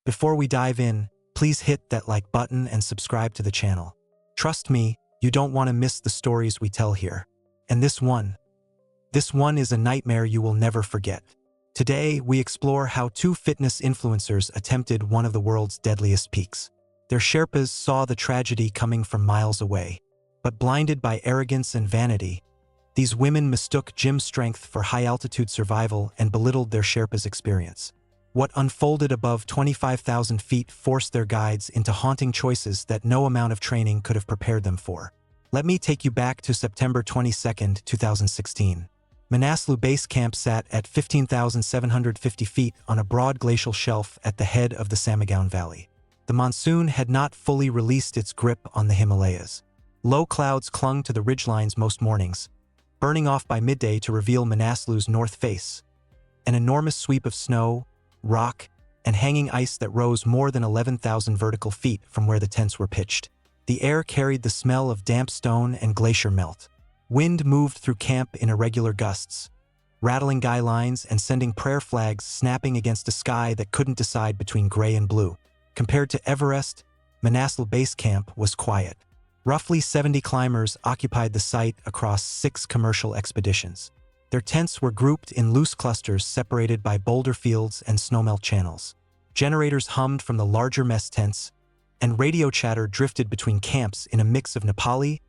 Before we dive in, please hit that like button and subscribe to the channel. Trust me, you don't want to miss the stories we tell here. And this one is a nightmare you will never forget. Today, we explore how two fitness influencers attempted one of the world's deadliest peaks. Their Sherpas saw the tragedy coming from miles away. But blinded by arrogance and vanity, these women mistook gym strength for high-altitude survival and belittled their Sherpas' experience. What unfolded above 25,000 feet forced their guides into haunting choices that no amount of training could have prepared them for. Let me take you back to September 22, 2016. Manaslu Base Camp sat at 15,750 feet on a broad glacial shelf at the head of the Samagoun Valley. The monsoon had not fully released its grip on the Himalayas. Low clouds clung to the ridgelines most mornings, burning off by midday to reveal Manaslu's north face. An enormous sweep of snow, rock, and hanging ice that rose more than 11,000 vertical feet from where the tents were pitched. The air carried the smell of damp stone and glacier melt. Wind moved through camp in irregular gusts, rattling guy lines and sending prayer flags snapping against a sky that couldn't decide between gray and blue. Compared to Everest, Manaslu Base Camp was quiet. Roughly 70 climbers occupied the site across 6 commercial expeditions. Their tents were grouped in loose clusters separated by boulder fields and snowmelt channels. Generators hummed from the larger mess tents, and radio chatter drifted between camps in a mix of Nepali,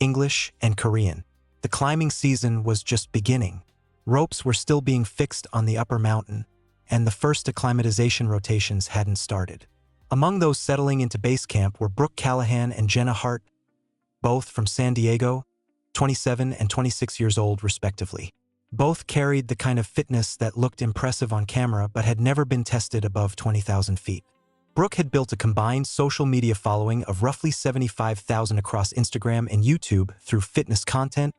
English, and Korean. The climbing season was just beginning. Ropes were still being fixed on the upper mountain, and the first acclimatization rotations hadn't started. Among those settling into base camp were Brooke Callahan and Jenna Hart, both from San Diego, 27 and 26 years old respectively. Both carried the kind of fitness that looked impressive on camera but had never been tested above 20,000 feet. Brooke had built a combined social media following of roughly 75,000 across Instagram and YouTube through fitness content,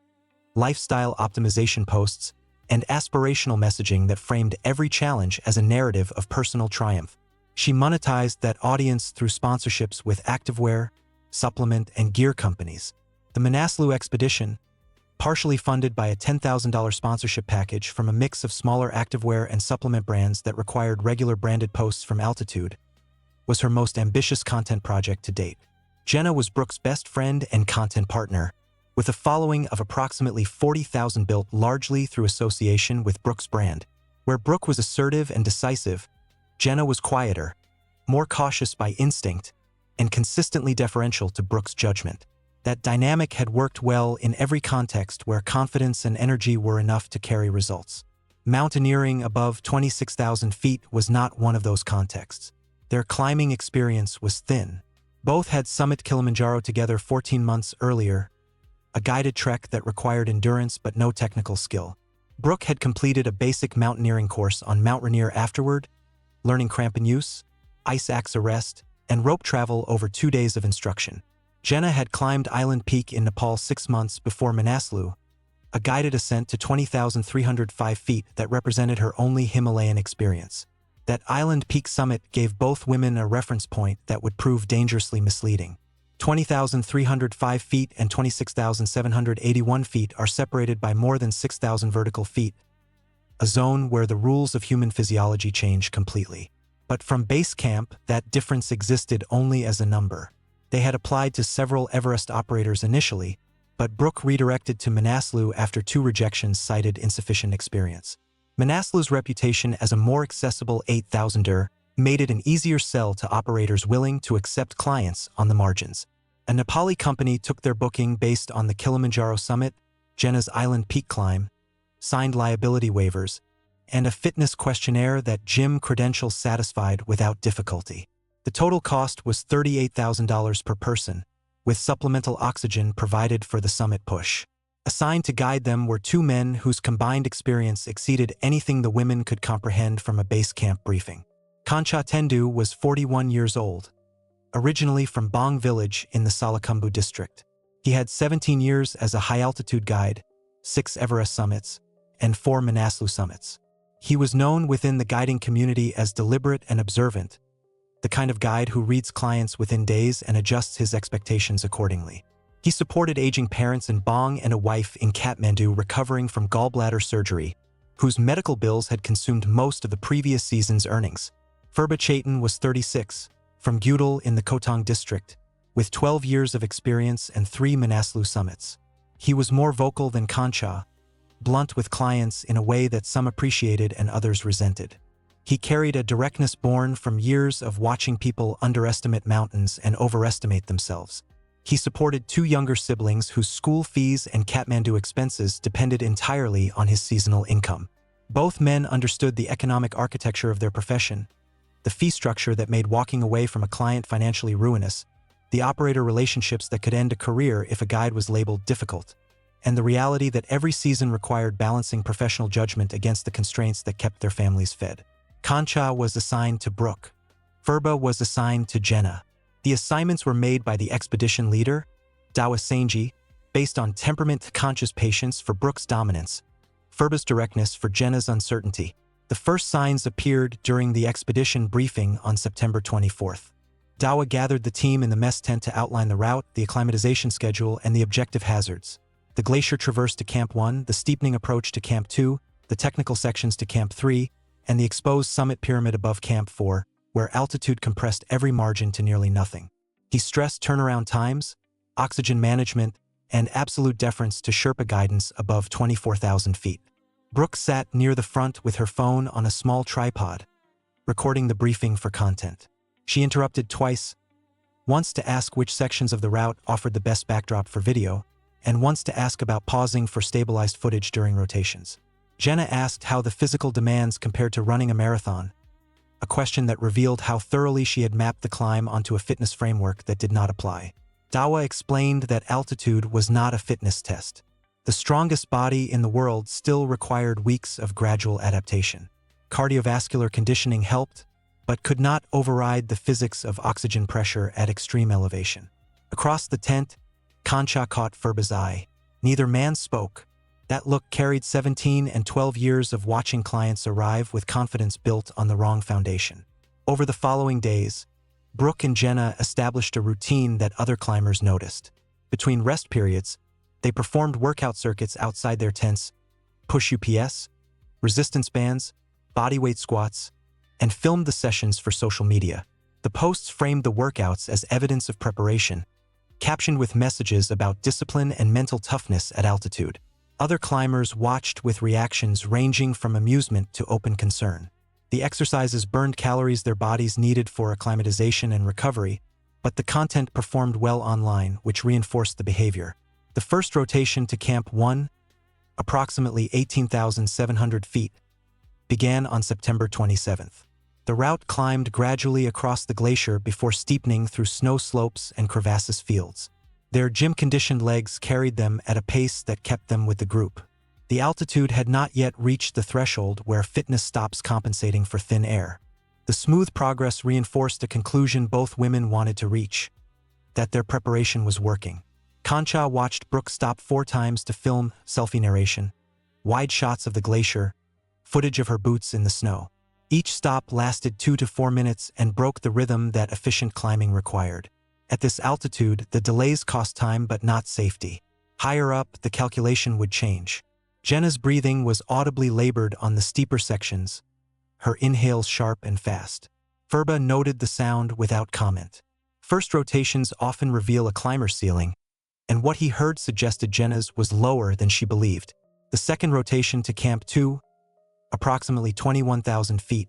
lifestyle optimization posts, and aspirational messaging that framed every challenge as a narrative of personal triumph. She monetized that audience through sponsorships with activewear, supplement, and gear companies. The Manaslu expedition, partially funded by a $10,000 sponsorship package from a mix of smaller activewear and supplement brands that required regular branded posts from altitude, was her most ambitious content project to date. Jenna was Brooke's best friend and content partner, with a following of approximately 40,000 built largely through association with Brooke's brand. Where Brooke was assertive and decisive, Jenna was quieter, more cautious by instinct, and consistently deferential to Brooke's judgment. That dynamic had worked well in every context where confidence and energy were enough to carry results. Mountaineering above 26,000 feet was not one of those contexts. Their climbing experience was thin. Both had summited Kilimanjaro together 14 months earlier, a guided trek that required endurance but no technical skill. Brooke had completed a basic mountaineering course on Mount Rainier afterward, learning crampon use, ice axe arrest, and rope travel over 2 days of instruction. Jenna had climbed Island Peak in Nepal 6 months before Manaslu, a guided ascent to 20,305 feet that represented her only Himalayan experience. That Island Peak summit gave both women a reference point that would prove dangerously misleading. 20,305 feet and 26,781 feet are separated by more than 6,000 vertical feet, a zone where the rules of human physiology change completely. But from base camp, that difference existed only as a number. They had applied to several Everest operators initially, but Brooke redirected to Manaslu after 2 rejections cited insufficient experience. Manaslu's reputation as a more accessible 8,000er made it an easier sell to operators willing to accept clients on the margins. A Nepali company took their booking based on the Kilimanjaro summit, Jenna's Island Peak climb, signed liability waivers, and a fitness questionnaire that gym credentials satisfied without difficulty. The total cost was $38,000 per person, with supplemental oxygen provided for the summit push. Assigned to guide them were 2 men whose combined experience exceeded anything the women could comprehend from a base camp briefing. Kancha Tendu was 41 years old, originally from Bong Village in the Salakumbu district. He had 17 years as a high-altitude guide, 6 Everest summits, and 4 Manaslu summits. He was known within the guiding community as deliberate and observant, the kind of guide who reads clients within days and adjusts his expectations accordingly. He supported aging parents in Bong and a wife in Kathmandu recovering from gallbladder surgery, whose medical bills had consumed most of the previous season's earnings. Furba Chaitin was 36, from Gyudal in the Kotang district, with 12 years of experience and 3 Manaslu summits. He was more vocal than Kancha, blunt with clients in a way that some appreciated and others resented. He carried a directness born from years of watching people underestimate mountains and overestimate themselves. He supported 2 younger siblings whose school fees and Kathmandu expenses depended entirely on his seasonal income. Both men understood the economic architecture of their profession, the fee structure that made walking away from a client financially ruinous, the operator relationships that could end a career if a guide was labeled difficult, and the reality that every season required balancing professional judgment against the constraints that kept their families fed. Kancha was assigned to Brooke. Furba was assigned to Jenna. The assignments were made by the expedition leader, Dawa Sanji, based on temperament-conscious patience for Brooke's dominance, Furba's directness for Jenna's uncertainty. The first signs appeared during the expedition briefing on September 24th. Dawa gathered the team in the mess tent to outline the route, the acclimatization schedule, and the objective hazards. The glacier traverse to Camp 1, the steepening approach to Camp 2, the technical sections to Camp 3, and the exposed summit pyramid above Camp 4, where altitude compressed every margin to nearly nothing. He stressed turnaround times, oxygen management, and absolute deference to Sherpa guidance above 24,000 feet. Brooke sat near the front with her phone on a small tripod, recording the briefing for content. She interrupted twice, once to ask which sections of the route offered the best backdrop for video, and once to ask about pausing for stabilized footage during rotations. Jenna asked how the physical demands compared to running a marathon, a question that revealed how thoroughly she had mapped the climb onto a fitness framework that did not apply. Dawa explained that altitude was not a fitness test. The strongest body in the world still required weeks of gradual adaptation. Cardiovascular conditioning helped, but could not override the physics of oxygen pressure at extreme elevation. Across the tent, Kancha caught Furba's eye. Neither man spoke. That look carried 17 and 12 years of watching clients arrive with confidence built on the wrong foundation. Over the following days, Brooke and Jenna established a routine that other climbers noticed. Between rest periods, they performed workout circuits outside their tents, push UPS, resistance bands, bodyweight squats, and filmed the sessions for social media. The posts framed the workouts as evidence of preparation, captioned with messages about discipline and mental toughness at altitude. Other climbers watched with reactions ranging from amusement to open concern. The exercises burned calories their bodies needed for acclimatization and recovery, but the content performed well online, which reinforced the behavior. The first rotation to Camp 1, approximately 18,700 feet, began on September 27th. The route climbed gradually across the glacier before steepening through snow slopes and crevasses fields. Their gym-conditioned legs carried them at a pace that kept them with the group. The altitude had not yet reached the threshold where fitness stops compensating for thin air. The smooth progress reinforced a conclusion both women wanted to reach, that their preparation was working. Kancha watched Brooke stop 4 times to film selfie narration, wide shots of the glacier, footage of her boots in the snow. Each stop lasted 2 to 4 minutes and broke the rhythm that efficient climbing required. At this altitude, the delays cost time but not safety. Higher up, the calculation would change. Jenna's breathing was audibly labored on the steeper sections, her inhales sharp and fast. Furba noted the sound without comment. First rotations often reveal a climber's ceiling, and what he heard suggested Jenna's was lower than she believed. The second rotation to Camp 2, approximately 21,000 feet,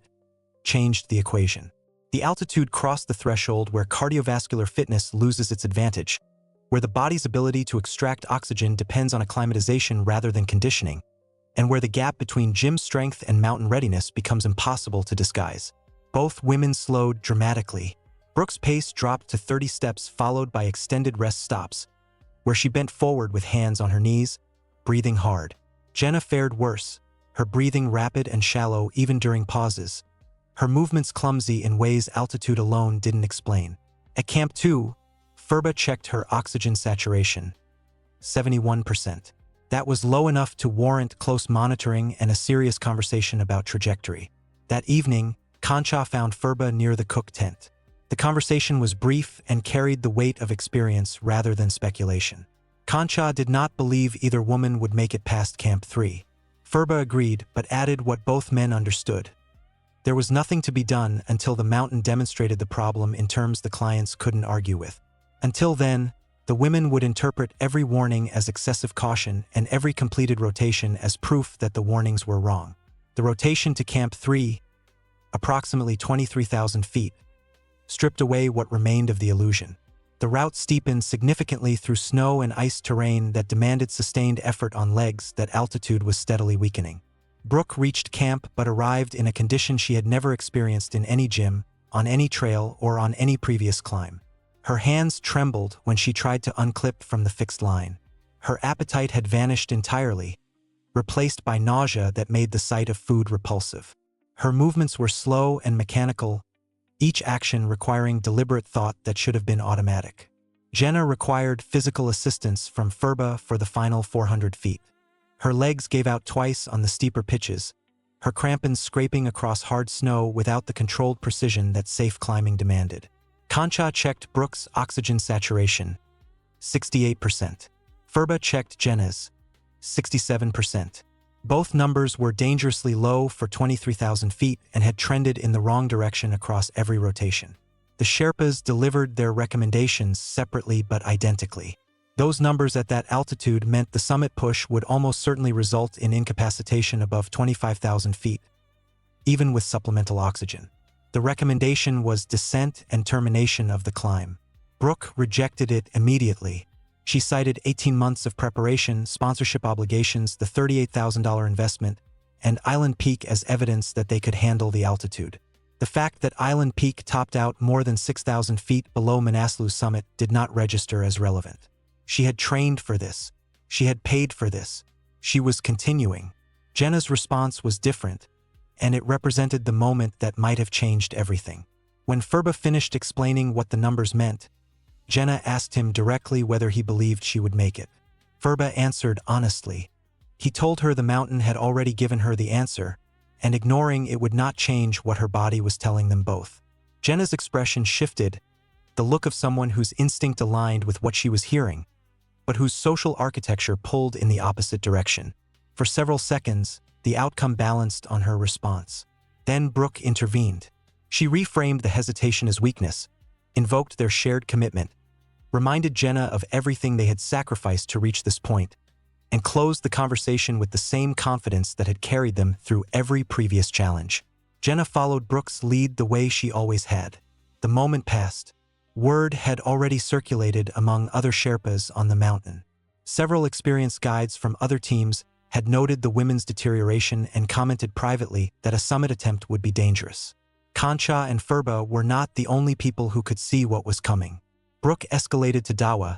changed the equation. The altitude crossed the threshold where cardiovascular fitness loses its advantage, where the body's ability to extract oxygen depends on acclimatization rather than conditioning, and where the gap between gym strength and mountain readiness becomes impossible to disguise. Both women slowed dramatically. Brooke's pace dropped to 30 steps, followed by extended rest stops, where she bent forward with hands on her knees, breathing hard. Jenna fared worse, her breathing rapid and shallow even during pauses, her movements clumsy in ways altitude alone didn't explain. At Camp 2, Furba checked her oxygen saturation, 71%. That was low enough to warrant close monitoring and a serious conversation about trajectory. That evening, Kancha found Furba near the cook tent. The conversation was brief and carried the weight of experience rather than speculation. Kancha did not believe either woman would make it past Camp 3. Furba agreed, but added what both men understood. There was nothing to be done until the mountain demonstrated the problem in terms the clients couldn't argue with. Until then, the women would interpret every warning as excessive caution and every completed rotation as proof that the warnings were wrong. The rotation to Camp 3, approximately 23,000 feet, stripped away what remained of the illusion. The route steepened significantly through snow and ice terrain that demanded sustained effort on legs that altitude was steadily weakening. Brooke reached camp but arrived in a condition she had never experienced in any gym, on any trail, or on any previous climb. Her hands trembled when she tried to unclip from the fixed line. Her appetite had vanished entirely, replaced by nausea that made the sight of food repulsive. Her movements were slow and mechanical, each action requiring deliberate thought that should have been automatic. Jenna required physical assistance from Sherpa for the final 400 feet. Her legs gave out twice on the steeper pitches, her crampons scraping across hard snow without the controlled precision that safe climbing demanded. Concha checked Brooke's oxygen saturation, 68%. Sherpa checked Jenna's, 67%. Both numbers were dangerously low for 23,000 feet and had trended in the wrong direction across every rotation. The Sherpas delivered their recommendations separately but identically. Those numbers at that altitude meant the summit push would almost certainly result in incapacitation above 25,000 feet, even with supplemental oxygen. The recommendation was descent and termination of the climb. Brooke rejected it immediately. She cited 18 months of preparation, sponsorship obligations, the $38,000 investment, and Island Peak as evidence that they could handle the altitude. The fact that Island Peak topped out more than 6,000 feet below Manaslu's summit did not register as relevant. She had trained for this. She had paid for this. She was continuing. Jenna's response was different, and it represented the moment that might have changed everything. When Sherpa finished explaining what the numbers meant, Jenna asked him directly whether he believed she would make it. Sherpa answered honestly. He told her the mountain had already given her the answer, and ignoring it would not change what her body was telling them both. Jenna's expression shifted, the look of someone whose instinct aligned with what she was hearing, but whose social architecture pulled in the opposite direction. For several seconds, the outcome balanced on her response. Then Brooke intervened. She reframed the hesitation as weakness, invoked their shared commitment, reminded Jenna of everything they had sacrificed to reach this point, and closed the conversation with the same confidence that had carried them through every previous challenge. Jenna followed Brooke's lead the way she always had. The moment passed. Word had already circulated among other Sherpas on the mountain. Several experienced guides from other teams had noted the women's deterioration and commented privately that a summit attempt would be dangerous. Concha and Sherpa were not the only people who could see what was coming. Brooke escalated to Dawa,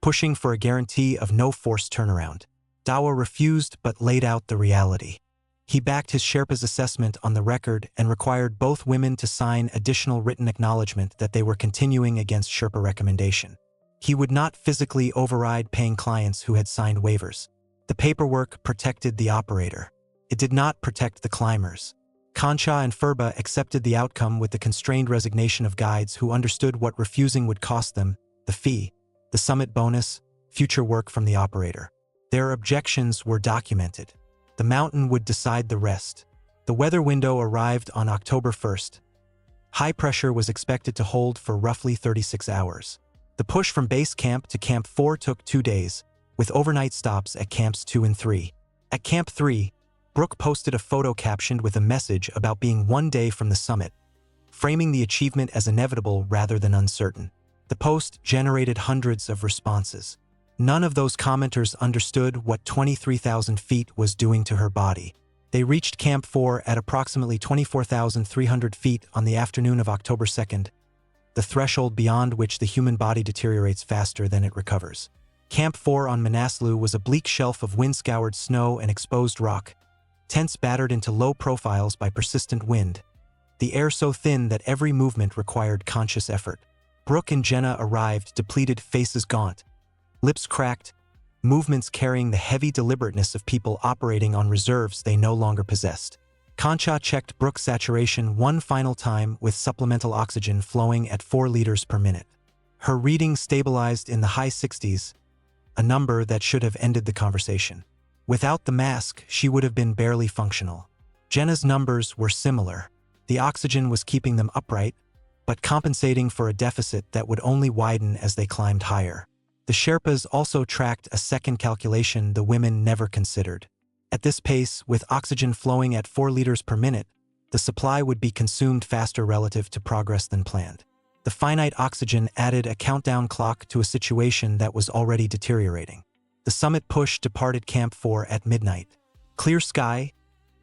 pushing for a guarantee of no forced turnaround. Dawa refused but laid out the reality. He backed his Sherpa's assessment on the record and required both women to sign additional written acknowledgement that they were continuing against Sherpa recommendation. He would not physically override paying clients who had signed waivers. The paperwork protected the operator. It did not protect the climbers. Concha and Sherpa accepted the outcome with the constrained resignation of guides who understood what refusing would cost them: the fee, the summit bonus, future work from the operator. Their objections were documented. The mountain would decide the rest. The weather window arrived on October 1st. High pressure was expected to hold for roughly 36 hours. The push from base camp to Camp 4 took 2 days, with overnight stops at Camps 2 and 3. At Camp 3, Brooke posted a photo captioned with a message about being 1 day from the summit, framing the achievement as inevitable rather than uncertain. The post generated hundreds of responses. None of those commenters understood what 23,000 feet was doing to her body. They reached Camp 4 at approximately 24,300 feet on the afternoon of October 2nd, the threshold beyond which the human body deteriorates faster than it recovers. Camp 4 on Manaslu was a bleak shelf of wind-scoured snow and exposed rock, tents battered into low profiles by persistent wind, the air so thin that every movement required conscious effort. Brooke and Jenna arrived, depleted, faces gaunt, lips cracked, movements carrying the heavy deliberateness of people operating on reserves they no longer possessed. Concha checked Brooke's saturation one final time with supplemental oxygen flowing at 4 liters per minute. Her reading stabilized in the high 60s, a number that should have ended the conversation. Without the mask, she would have been barely functional. Jenna's numbers were similar. The oxygen was keeping them upright, but compensating for a deficit that would only widen as they climbed higher. The Sherpas also tracked a second calculation the women never considered. At this pace, with oxygen flowing at 4 liters per minute, the supply would be consumed faster relative to progress than planned. The finite oxygen added a countdown clock to a situation that was already deteriorating. The summit push departed Camp 4 at midnight. Clear sky,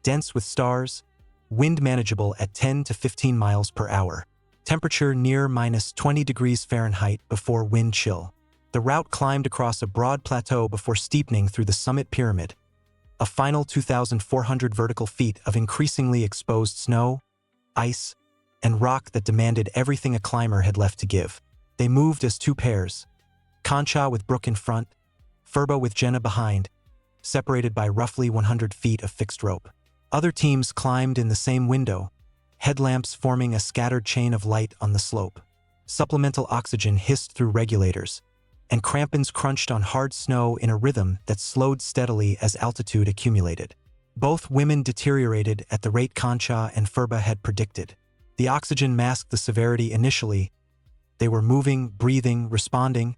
dense with stars, wind manageable at 10 to 15 miles per hour. Temperature near -20 degrees Fahrenheit before wind chill. The route climbed across a broad plateau before steepening through the summit pyramid, a final 2,400 vertical feet of increasingly exposed snow, ice, and rock that demanded everything a climber had left to give. They moved as 2 pairs, Concha with Brooke in front, Furba with Jenna behind, separated by roughly 100 feet of fixed rope. Other teams climbed in the same window, headlamps forming a scattered chain of light on the slope. Supplemental oxygen hissed through regulators, and crampons crunched on hard snow in a rhythm that slowed steadily as altitude accumulated. Both women deteriorated at the rate Concha and Furba had predicted. The oxygen masked the severity initially. They were moving, breathing, responding,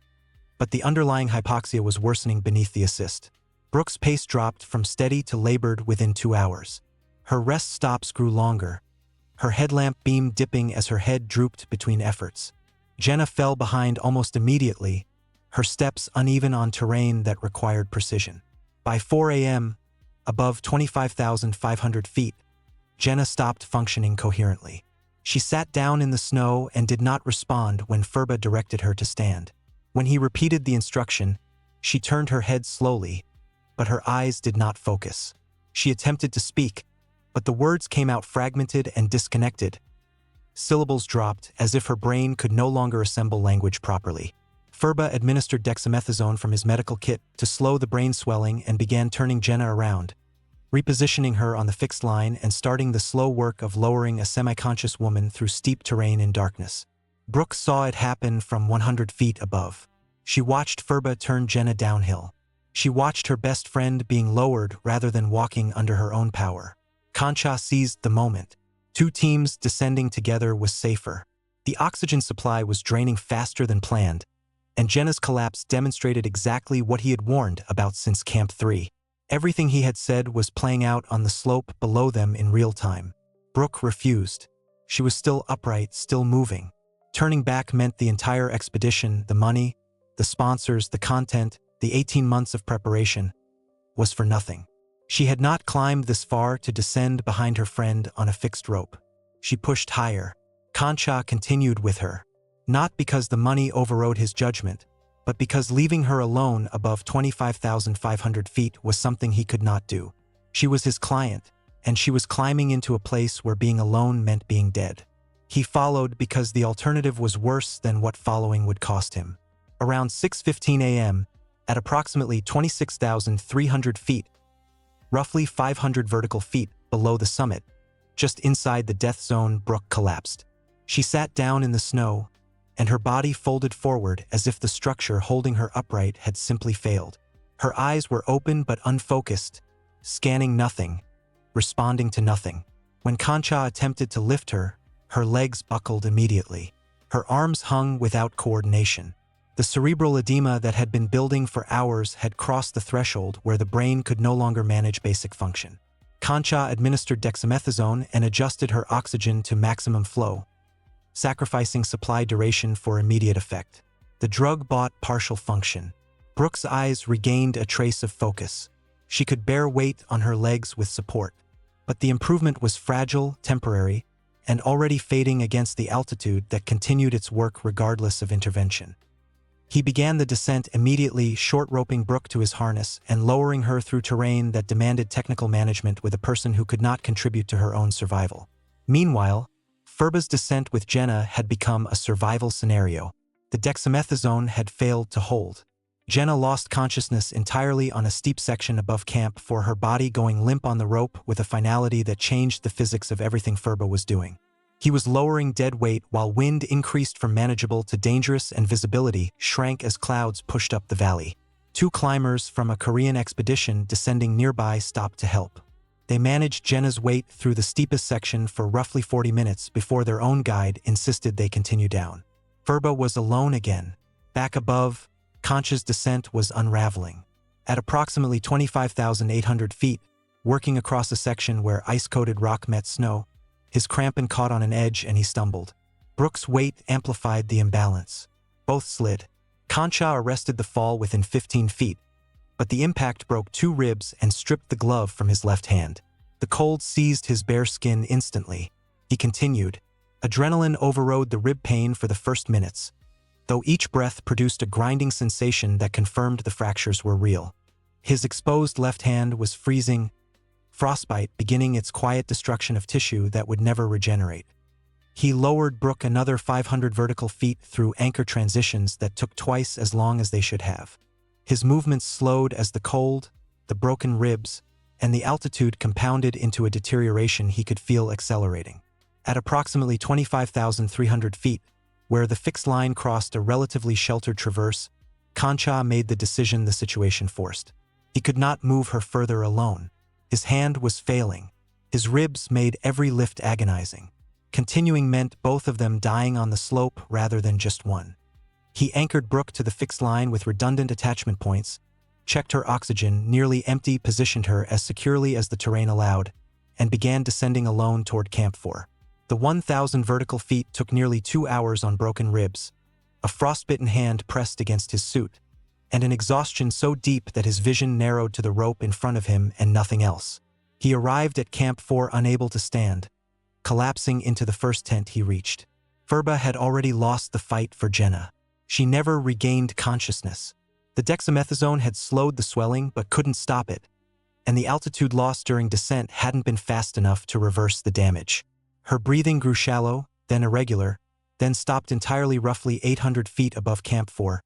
but the underlying hypoxia was worsening beneath the assist. Brooke's pace dropped from steady to labored within 2 hours. Her rest stops grew longer, her headlamp beam dipping as her head drooped between efforts. Jenna fell behind almost immediately, her steps uneven on terrain that required precision. By 4 a.m., above 25,500 feet, Jenna stopped functioning coherently. She sat down in the snow and did not respond when Furba directed her to stand. When he repeated the instruction, she turned her head slowly, but her eyes did not focus. She attempted to speak, but the words came out fragmented and disconnected. Syllables dropped as if her brain could no longer assemble language properly. Furba administered dexamethasone from his medical kit to slow the brain swelling and began turning Jenna around, repositioning her on the fixed line and starting the slow work of lowering a semi-conscious woman through steep terrain in darkness. Brooke saw it happen from 100 feet above. She watched Furba turn Jenna downhill. She watched her best friend being lowered rather than walking under her own power. Concha seized the moment. 2 teams descending together was safer. The oxygen supply was draining faster than planned, and Jenna's collapse demonstrated exactly what he had warned about since Camp 3. Everything he had said was playing out on the slope below them in real time. Brooke refused. She was still upright, still moving. Turning back meant the entire expedition, the money, the sponsors, the content, the 18 months of preparation, was for nothing. She had not climbed this far to descend behind her friend on a fixed rope. She pushed higher. Concha continued with her. Not because the money overrode his judgment, but because leaving her alone above 25,500 feet was something he could not do. She was his client, and she was climbing into a place where being alone meant being dead. He followed because the alternative was worse than what following would cost him. Around 6:15 a.m., at approximately 26,300 feet, roughly 500 vertical feet below the summit, just inside the death zone, Brooke collapsed. She sat down in the snow, and her body folded forward as if the structure holding her upright had simply failed. Her eyes were open but unfocused, scanning nothing, responding to nothing. When Concha attempted to lift her, her legs buckled immediately. Her arms hung without coordination. The cerebral edema that had been building for hours had crossed the threshold where the brain could no longer manage basic function. Concha administered dexamethasone and adjusted her oxygen to maximum flow, sacrificing supply duration for immediate effect. The drug bought partial function. Brooke's eyes regained a trace of focus. She could bear weight on her legs with support, but the improvement was fragile, temporary, and already fading against the altitude that continued its work regardless of intervention. He began the descent immediately, short-roping Brooke to his harness and lowering her through terrain that demanded technical management with a person who could not contribute to her own survival. Meanwhile, Furba's descent with Jenna had become a survival scenario. The dexamethasone had failed to hold. Jenna lost consciousness entirely on a steep section above camp, for her body going limp on the rope with a finality that changed the physics of everything Furba was doing. He was lowering dead weight while wind increased from manageable to dangerous and visibility shrank as clouds pushed up the valley. 2 climbers from a Korean expedition descending nearby stopped to help. They managed Jenna's weight through the steepest section for roughly 40 minutes before their own guide insisted they continue down. Sherpa was alone again. Back above, Concha's descent was unraveling. At approximately 25,800 feet, working across a section where ice-coated rock met snow, his crampon caught on an edge and he stumbled. Brooke's weight amplified the imbalance. Both slid. Concha arrested the fall within 15 feet, but the impact broke 2 ribs and stripped the glove from his left hand. The cold seized his bare skin instantly. He continued. Adrenaline overrode the rib pain for the first minutes, though each breath produced a grinding sensation that confirmed the fractures were real. His exposed left hand was freezing, frostbite beginning its quiet destruction of tissue that would never regenerate. He lowered Brooke another 500 vertical feet through anchor transitions that took twice as long as they should have. His movements slowed as the cold, the broken ribs, and the altitude compounded into a deterioration he could feel accelerating. At approximately 25,300 feet, where the fixed line crossed a relatively sheltered traverse, Concha made the decision the situation forced. He could not move her further alone. His hand was failing. His ribs made every lift agonizing. Continuing meant both of them dying on the slope rather than just one. He anchored Brooke to the fixed line with redundant attachment points, checked her oxygen, nearly empty, positioned her as securely as the terrain allowed, and began descending alone toward Camp 4. The 1,000 vertical feet took nearly 2 hours on broken ribs, a frostbitten hand pressed against his suit, and an exhaustion so deep that his vision narrowed to the rope in front of him and nothing else. He arrived at Camp 4 unable to stand, collapsing into the first tent he reached. Sherpa had already lost the fight for Jenna. She never regained consciousness. The dexamethasone had slowed the swelling but couldn't stop it, and the altitude loss during descent hadn't been fast enough to reverse the damage. Her breathing grew shallow, then irregular, then stopped entirely roughly 800 feet above Camp 4.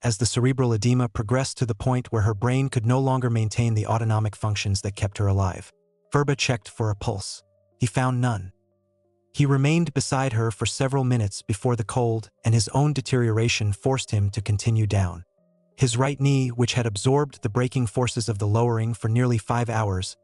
As the cerebral edema progressed to the point where her brain could no longer maintain the autonomic functions that kept her alive. Sherpa checked for a pulse. He found none. He remained beside her for several minutes before the cold and his own deterioration forced him to continue down. His right knee, which had absorbed the braking forces of the lowering for nearly 5 hours,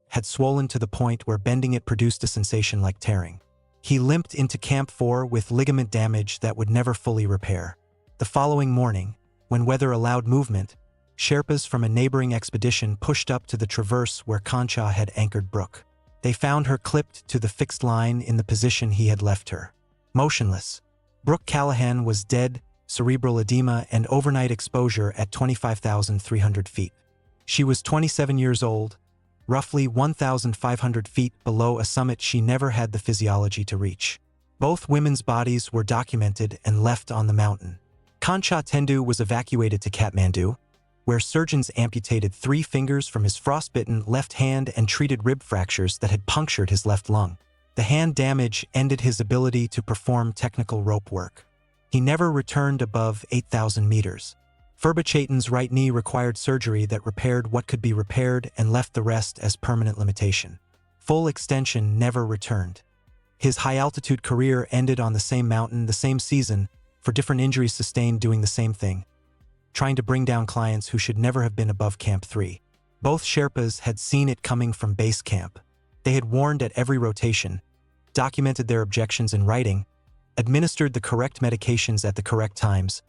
had swollen to the point where bending it produced a sensation like tearing. He limped into Camp 4 with ligament damage that would never fully repair. The following morning, when weather allowed movement, Sherpas from a neighboring expedition pushed up to the traverse where Concha had anchored Brooke. They found her clipped to the fixed line in the position he had left her. Motionless. Brooke Callahan was dead, cerebral edema and overnight exposure at 25,300 feet. She was 27 years old, roughly 1,500 feet below a summit she never had the physiology to reach. Both women's bodies were documented and left on the mountain. Concha Tendu was evacuated to Kathmandu, where surgeons amputated 3 fingers from his frostbitten left hand and treated rib fractures that had punctured his left lung. The hand damage ended his ability to perform technical rope work. He never returned above 8,000 meters. Sherpa Chaitan's right knee required surgery that repaired what could be repaired and left the rest as permanent limitation. Full extension never returned. His high-altitude career ended on the same mountain, the same season, for different injuries sustained doing the same thing, trying to bring down clients who should never have been above Camp 3. Both Sherpas had seen it coming from base camp. They had warned at every rotation, documented their objections in writing, administered the correct medications at the correct times,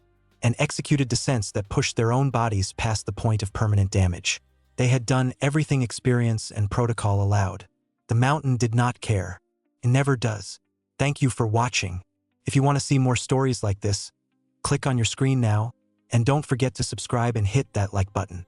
and executed descents that pushed their own bodies past the point of permanent damage. They had done everything experience and protocol allowed. The mountain did not care. It never does. Thank you for watching. If you want to see more stories like this, click on your screen now, and don't forget to subscribe and hit that like button.